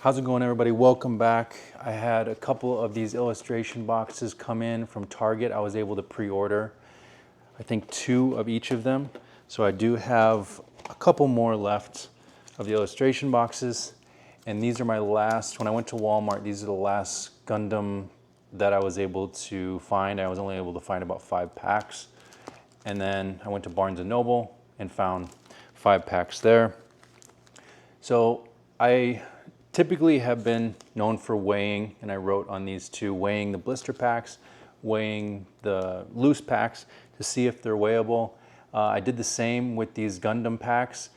How's it going, everybody? Welcome back. I had a couple of these illustration boxes come in from Target. I was able to pre-order, I think 2 of each of them. So I do have a couple more left of the illustration boxes. And these are my last, when I went to Walmart, these are the last Gundam that I was able to find. I was only able to find about 5 packs. And then I went to Barnes & Noble and found 5 packs there. So I typically have been known for weighing, and I wrote on these 2, weighing the blister packs, weighing the loose packs to see if they're weighable. I did the same with these Gundam packs.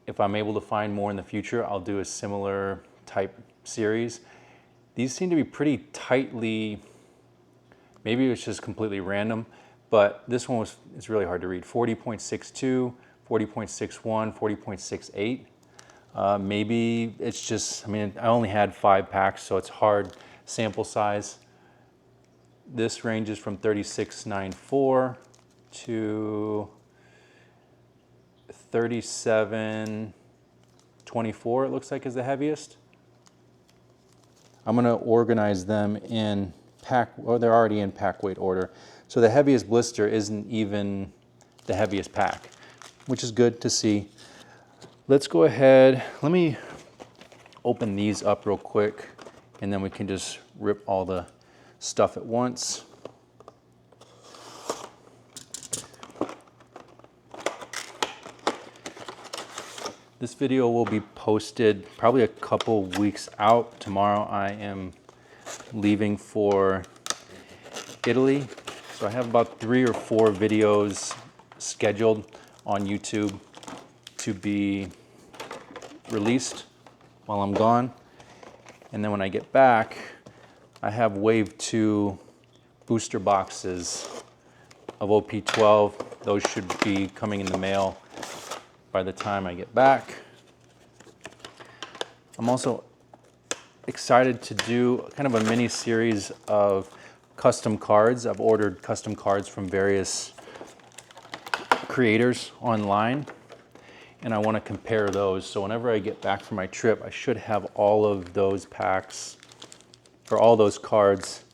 If I'm able to find more in the future, I'll do a similar type series. These seem to be pretty tightly, maybe it's just completely random, but this one it's really hard to read. 40.62, 40.61, 40.68. Maybe it's just, I mean, I only had 5 packs, so it's hard sample size. This ranges from 36.94 to 37.24, it looks like is the heaviest. I'm gonna organize them in pack, well, they're already in pack weight order. So the heaviest blister isn't even the heaviest pack, which is good to see. Let's go ahead, let me open these up real quick and then we can just rip all the stuff at once. This video will be posted probably a couple weeks out. Tomorrow I am leaving for Italy. So I have about 3 or 4 videos scheduled on YouTube to be released while I'm gone. And then when I get back, I have wave 2 booster boxes of OP12. Those should be coming in the mail by the time I get back. I'm also excited to do kind of a mini series of custom cards. I've ordered custom cards from various creators online, and I want to compare those. So whenever I get back from my trip, I should have all of those packs or all those cards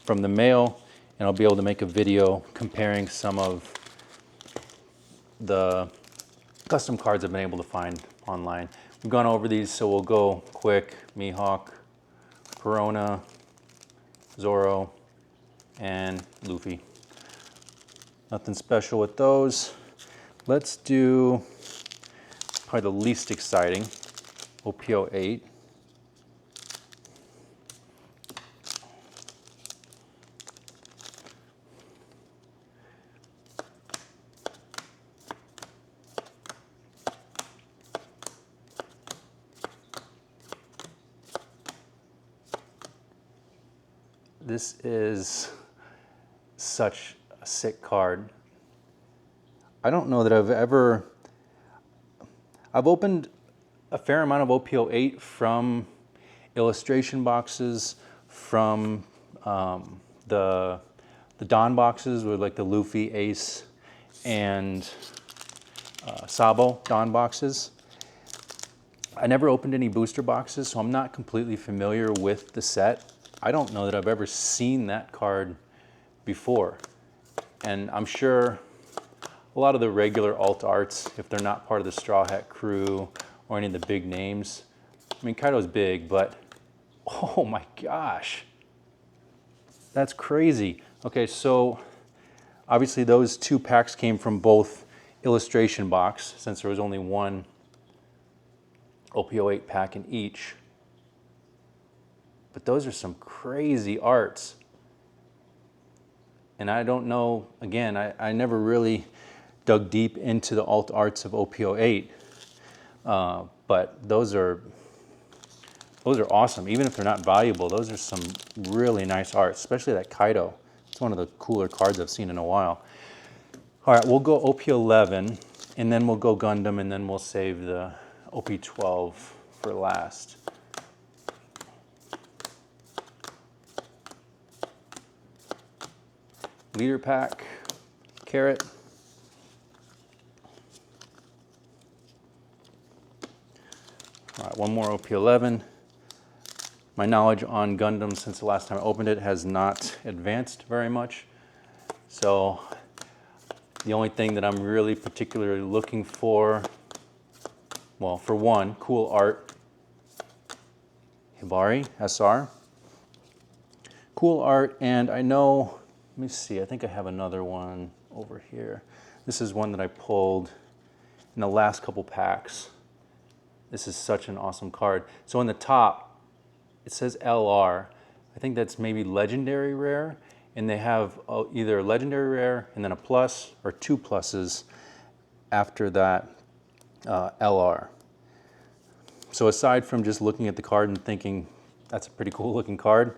from the mail, and I'll be able to make a video comparing some of the custom cards I've been able to find online. We've gone over these, so we'll go quick. Mihawk, Perona, Zoro, and Luffy. Nothing special with those. Let's do probably the least exciting, OP08. This is such a sick card. I don't know that I've opened a fair amount of OP08 from illustration boxes, from the Dawn boxes with like the Luffy, Ace, and Sabo Dawn boxes. I never opened any booster boxes, so I'm not completely familiar with the set. I don't know that I've ever seen that card before. And I'm sure a lot of the regular alt arts, if they're not part of the Straw Hat crew or any of the big names, I mean, Kaido's big, but oh my gosh, that's crazy. Okay, so obviously those 2 packs came from both illustration box, since there was only 1 OP08 pack in each. But those are some crazy arts. And I don't know, again, I never really dug deep into the alt arts of OP08. But those are awesome. Even if they're not valuable, those are some really nice art, especially that Kaido. It's one of the cooler cards I've seen in a while. All right, we'll go OP11, and then we'll go Gundam, and then we'll save the OP12 for last. Leader pack, Carrot. All right, one more OP11. My knowledge on Gundam since the last time I opened it has not advanced very much. So the only thing that I'm really particularly looking for, well, for one, cool art. Hibari SR. Cool art, and I know, let me see, I think I have another one over here. This is one that I pulled in the last couple packs. This is such an awesome card. So on the top, it says LR. I think that's maybe legendary rare, and they have either a legendary rare and then a plus, or two pluses after that LR. So aside from just looking at the card and thinking that's a pretty cool looking card,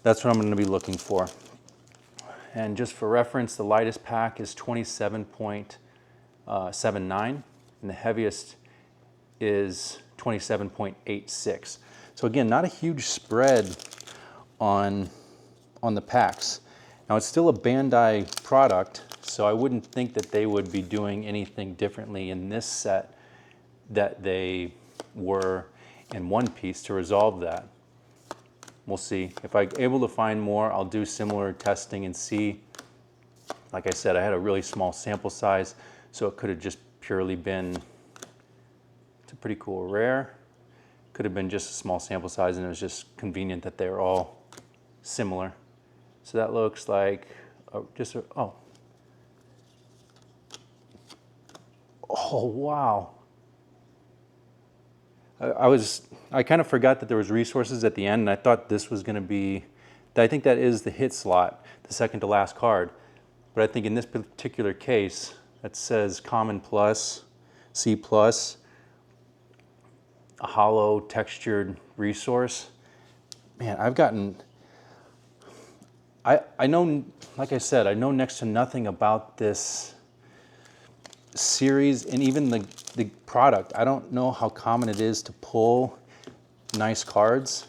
that's what I'm going to be looking for. And just for reference, the lightest pack is 27.79, and the heaviest is 27.86. So again, not a huge spread on the packs. Now it's still a Bandai product, so I wouldn't think that they would be doing anything differently in this set that they were in One Piece to resolve that. We'll see. If I'm able to find more, I'll do similar testing and see. Like I said, I had a really small sample size, so it could have just purely been, it's a pretty cool rare. Could have been just a small sample size, and it was just convenient that they're all similar. So that looks like oh wow. I kind of forgot that there was resources at the end, and I thought this was going to be, I think that is the hit slot, the second to last card. But I think in this particular case, that says Common Plus, C Plus, a hollow textured resource. Man, I've gotten, I know, like I said, I know next to nothing about this series and even the product. I don't know how common it is to pull nice cards.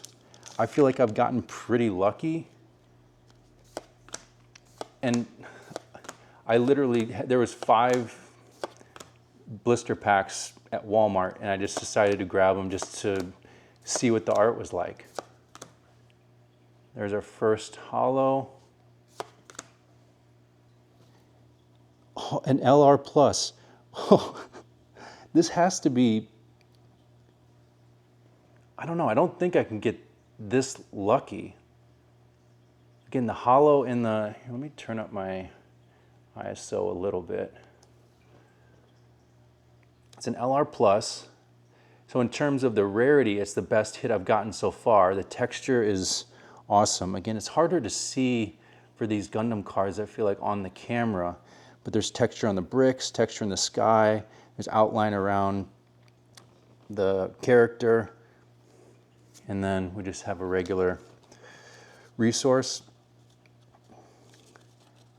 I feel like I've gotten pretty lucky. And I literally, there was 5 blister packs at Walmart, and I just decided to grab them just to see what the art was like. There's our first hollow. Oh, an LR Plus. Oh, this has to be, I don't know, I don't think I can get this lucky. Again, the hollow in the, here, let me turn up my ISO a little bit. It's an LR Plus. So in terms of the rarity, it's the best hit I've gotten so far. The texture is awesome. Again, it's harder to see for these Gundam cards, I feel like, on the camera. But there's texture on the bricks, texture in the sky, there's outline around the character, and then we just have a regular resource.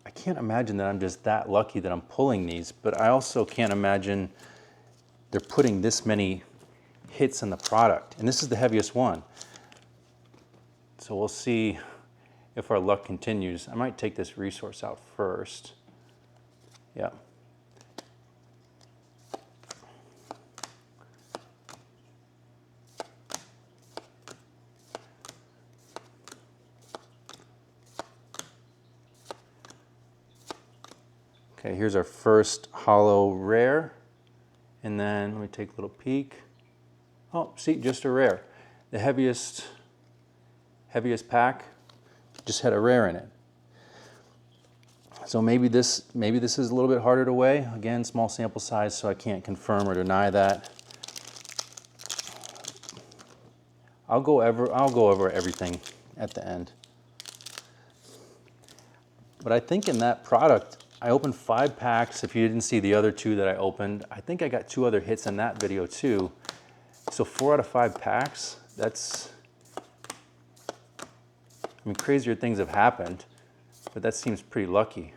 I can't imagine that I'm just that lucky that I'm pulling these, but I also can't imagine they're putting this many hits in the product. And this is the heaviest one. So we'll see if our luck continues. I might take this resource out first. Yeah. Okay, here's our first hollow rare. And then let me take a little peek. Oh, see, just a rare. The heaviest pack just had a rare in it. So maybe this is a little bit harder to weigh. Again, small sample size, so I can't confirm or deny that. I'll go over everything at the end. But I think in that product, I opened 5 packs. If you didn't see the other 2 that I opened, I think I got 2 other hits in that video too. So 4 out of 5 packs, that's, I mean, crazier things have happened, but that seems pretty lucky.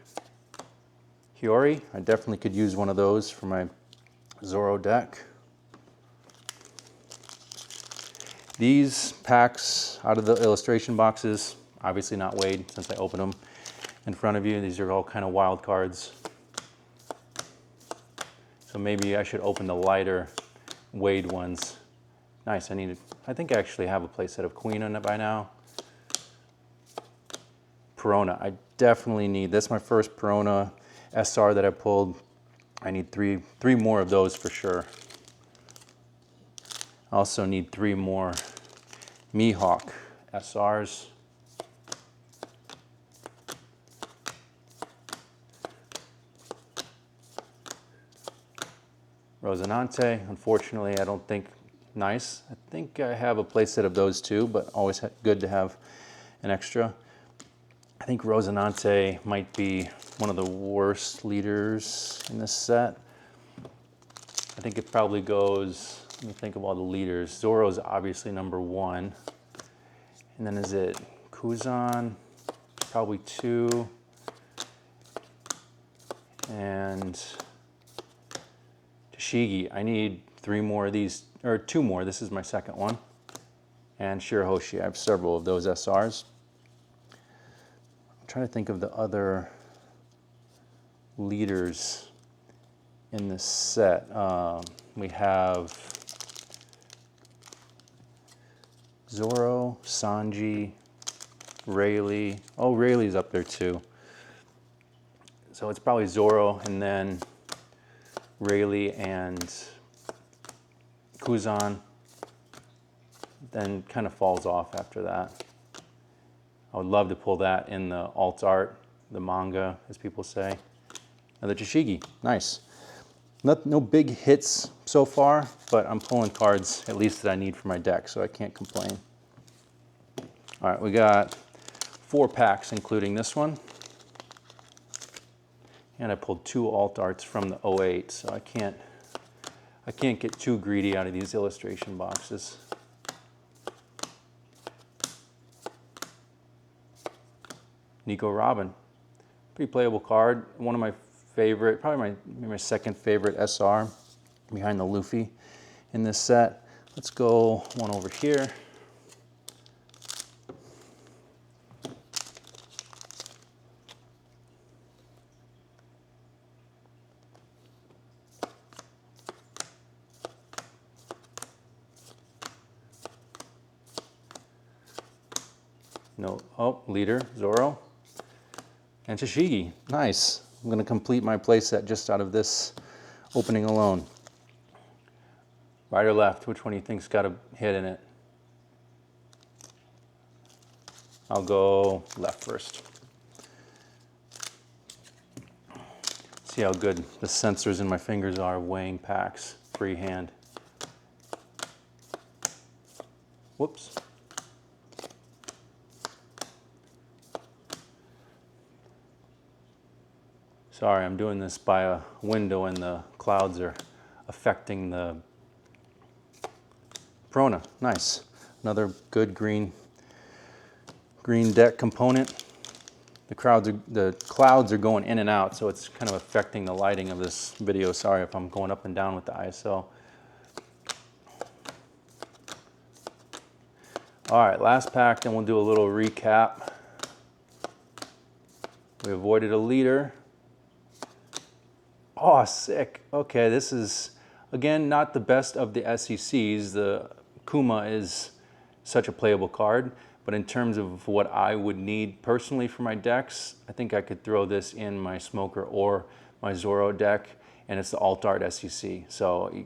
Hiyori, I definitely could use one of those for my Zoro deck. These packs out of the illustration boxes, obviously not weighed since I opened them in front of you. These are all kind of wild cards. So maybe I should open the lighter weighed ones Nice, I think I actually have a playset of Queen on it by now. Perona, I definitely need, that's my first Perona SR that I pulled. I need three more of those for sure. I also need 3 more Mihawk SRs. Rosinante, unfortunately, I don't think nice. I think I have a playset of those too, but always good to have an extra. I think Rosinante might be one of the worst leaders in this set. I think it probably goes, let me think of all the leaders. Zoro's obviously number 1. And then is it Kuzan? Probably 2. And Tashigi. I need 3 more of these, or 2 more. This is my second one. And Shirahoshi. I have several of those SRs. I'm trying to think of the other leaders in this set. We have Zoro, Sanji, Rayleigh. Oh, Rayleigh's up there too. So it's probably Zoro and then Rayleigh and Kuzan. Then kind of falls off after that. I would love to pull that in the alt art, the manga, as people say. And the Tashigi, nice. No big hits so far, but I'm pulling cards at least that I need for my deck, so I can't complain. All right, we got 4 packs, including this one. And I pulled 2 alt arts from the 08, so I can't get too greedy out of these illustration boxes. Nico Robin, pretty playable card. One of my favorite, probably my second favorite SR behind the Luffy in this set. Let's go one over here. No, oh, leader, Zoro. And Tashigi, nice. I'm gonna complete my playset just out of this opening alone. Right or left, which one do you think's got a hit in it? I'll go left first. See how good the sensors in my fingers are weighing packs freehand. Whoops. Sorry, I'm doing this by a window and the clouds are affecting the Perona. Nice. Another good green deck component. The clouds are going in and out, so it's kind of affecting the lighting of this video. Sorry if I'm going up and down with the ISO. All right, last pack, then we'll do a little recap. We avoided a leader. Oh, sick. Okay, this is, again, not the best of the SECs. The Kuma is such a playable card, but in terms of what I would need personally for my decks, I think I could throw this in my Smoker or my Zoro deck, and it's the alt art SEC. So you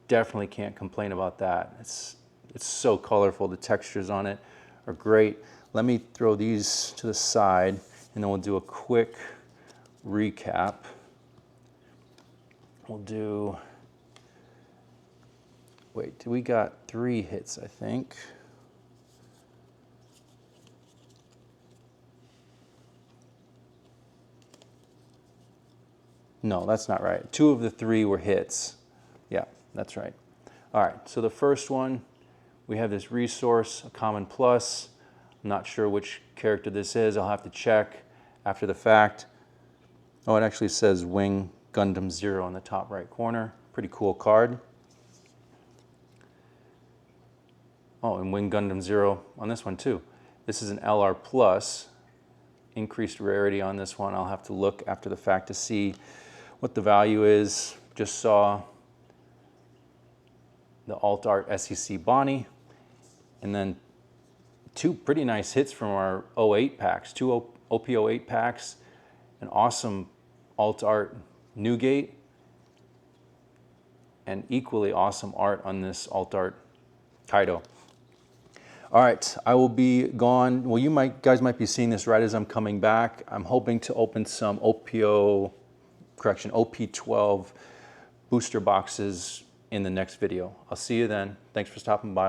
definitely can't complain about that. It's so colorful. The textures on it are great. Let me throw these to the side, and then we'll do a quick recap. We'll do, wait, we got 3 hits, I think. No, that's not right. 2 of the 3 were hits. Yeah, that's right. All right, so the first one, we have this resource, a common plus. I'm not sure which character this is. I'll have to check after the fact. Oh, it actually says Wing Gundam 0 in the top right corner. Pretty cool card. Oh, and Wing Gundam 0 on this one too. This is an LR plus. Increased rarity on this one. I'll have to look after the fact to see what the value is. Just saw the Alt Art SEC Bonnie, and then two pretty nice hits from our 08 packs, two OP08 packs, an awesome Alt Art Newgate, and equally awesome art on this Alt Art Kaido. All right, I will be gone. Well, you guys might be seeing this right as I'm coming back. I'm hoping to open some OP12 booster boxes in the next video. I'll see you then. Thanks for stopping by.